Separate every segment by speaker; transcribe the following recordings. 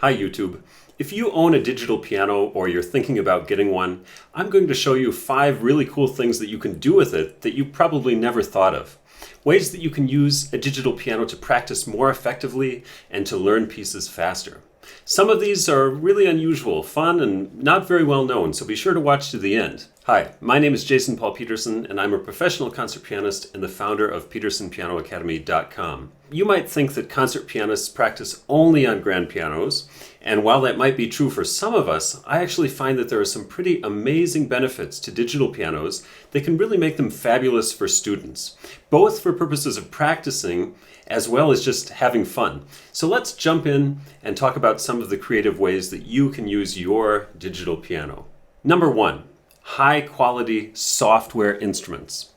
Speaker 1: Hi YouTube. If you own a digital piano or you're thinking about getting one, I'm going to show you 5 really cool things that you can do with it that you probably never thought of. Ways that you can use a digital piano to practice more effectively and to learn pieces faster. Some of these are really unusual, fun, and not very well known, so be sure to watch to the end. Hi, my name is Jason Paul Peterson, and I'm a professional concert pianist and the founder of PetersonPianoAcademy.com. You might think that concert pianists practice only on grand pianos, and while that might be true for some of us, I actually find that there are some pretty amazing benefits to digital pianos that can really make them fabulous for students, both for purposes of practicing as well as just having fun. So let's jump in and talk about some of the creative ways that you can use your digital piano. Number 1, high-quality software instruments.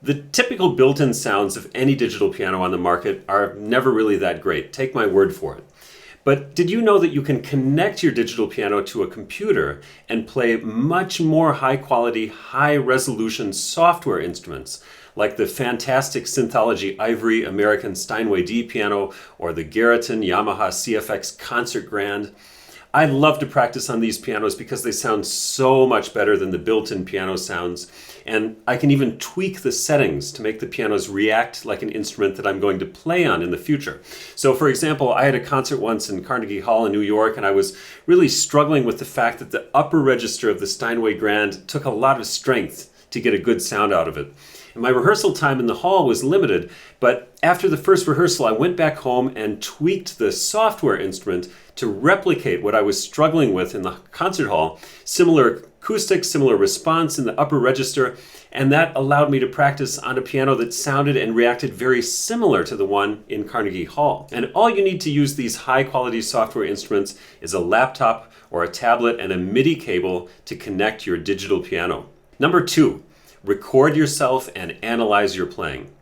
Speaker 1: The typical built-in sounds of any digital piano on the market are never really that great. Take my word for it. But did you know that you can connect your digital piano to a computer and play much more high-quality, high-resolution software instruments, like the fantastic Synthology Ivory American Steinway D piano or the Garriton Yamaha CFX Concert Grand? I love to practice on these pianos because they sound so much better than the built-in piano sounds, and I can even tweak the settings to make the pianos react like an instrument that I'm going to play on in the future. So for example, I had a concert once in Carnegie Hall in New York, and I was really struggling with the fact that the upper register of the Steinway Grand took a lot of strength to get a good sound out of it. And my rehearsal time in the hall was limited, but after the first rehearsal, I went back home and tweaked the software instrument to replicate what I was struggling with in the concert hall. Similar acoustics, similar response in the upper register, and that allowed me to practice on a piano that sounded and reacted very similar to the one in Carnegie Hall. And all you need to use these high-quality software instruments is a laptop or a tablet and a MIDI cable to connect your digital piano. Number 2, record yourself and analyze your playing.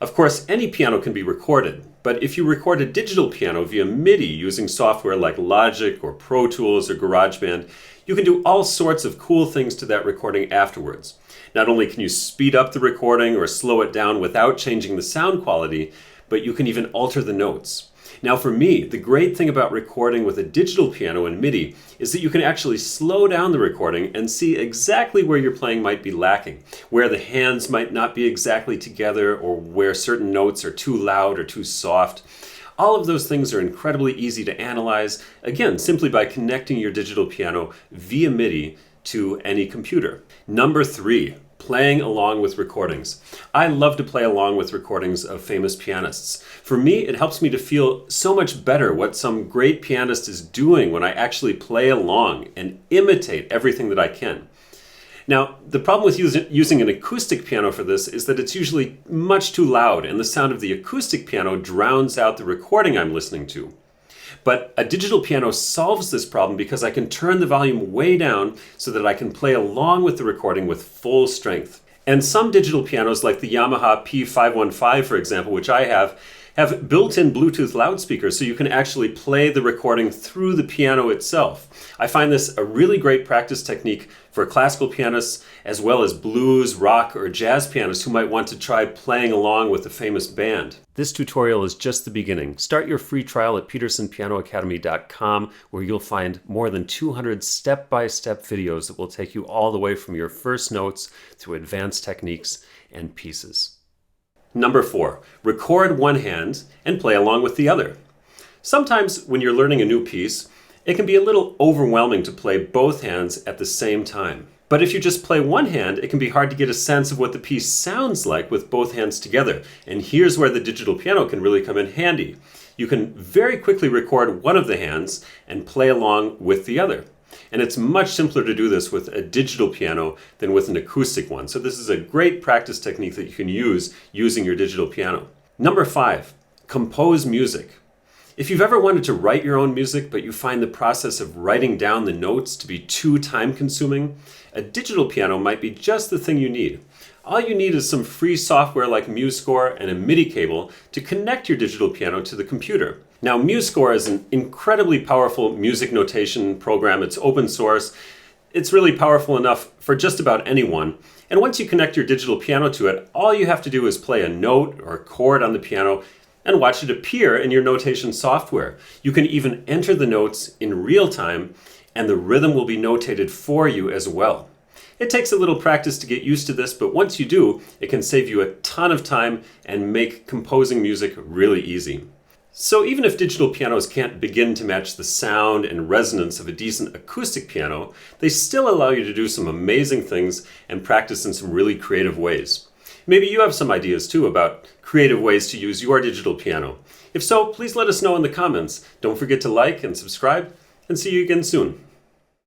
Speaker 1: Of course, any piano can be recorded, but if you record a digital piano via MIDI using software like Logic or Pro Tools or GarageBand, you can do all sorts of cool things to that recording afterwards. Not only can you speed up the recording or slow it down without changing the sound quality, but you can even alter the notes. Now for me, the great thing about recording with a digital piano and MIDI is that you can actually slow down the recording and see exactly where your playing might be lacking, where the hands might not be exactly together, or where certain notes are too loud or too soft. All of those things are incredibly easy to analyze, again, simply by connecting your digital piano via MIDI to any computer. Number 3, playing along with recordings. I love to play along with recordings of famous pianists. For me, it helps me to feel so much better what some great pianist is doing when I actually play along and imitate everything that I can. Now, the problem with using an acoustic piano for this is that it's usually much too loud, and the sound of the acoustic piano drowns out the recording I'm listening to. But a digital piano solves this problem because I can turn the volume way down so that I can play along with the recording with full strength. And some digital pianos, like the Yamaha P515, for example, which I have built-in Bluetooth loudspeakers, so you can actually play the recording through the piano itself. I find this a really great practice technique for classical pianists, as well as blues, rock, or jazz pianists who might want to try playing along with a famous band. This tutorial is just the beginning. Start your free trial at PetersonPianoAcademy.com, where you'll find more than 200 step-by-step videos that will take you all the way from your first notes through advanced techniques and pieces. Number 4, record one hand and play along with the other. Sometimes when you're learning a new piece, it can be a little overwhelming to play both hands at the same time. But if you just play one hand, it can be hard to get a sense of what the piece sounds like with both hands together. And here's where the digital piano can really come in handy. You can very quickly record one of the hands and play along with the other. And it's much simpler to do this with a digital piano than with an acoustic one. So this is a great practice technique that you can use using your digital piano. Number 5, compose music. If you've ever wanted to write your own music, but you find the process of writing down the notes to be too time-consuming, a digital piano might be just the thing you need. All you need is some free software like MuseScore and a MIDI cable to connect your digital piano to the computer. Now, MuseScore is an incredibly powerful music notation program. It's open source. It's really powerful enough for just about anyone. And once you connect your digital piano to it, all you have to do is play a note or a chord on the piano and watch it appear in your notation software. You can even enter the notes in real time, and the rhythm will be notated for you as well. It takes a little practice to get used to this, but once you do, it can save you a ton of time and make composing music really easy. So even if digital pianos can't begin to match the sound and resonance of a decent acoustic piano, they still allow you to do some amazing things and practice in some really creative ways. Maybe you have some ideas too about creative ways to use your digital piano. If so, please let us know in the comments. Don't forget to like and subscribe, and see you again soon.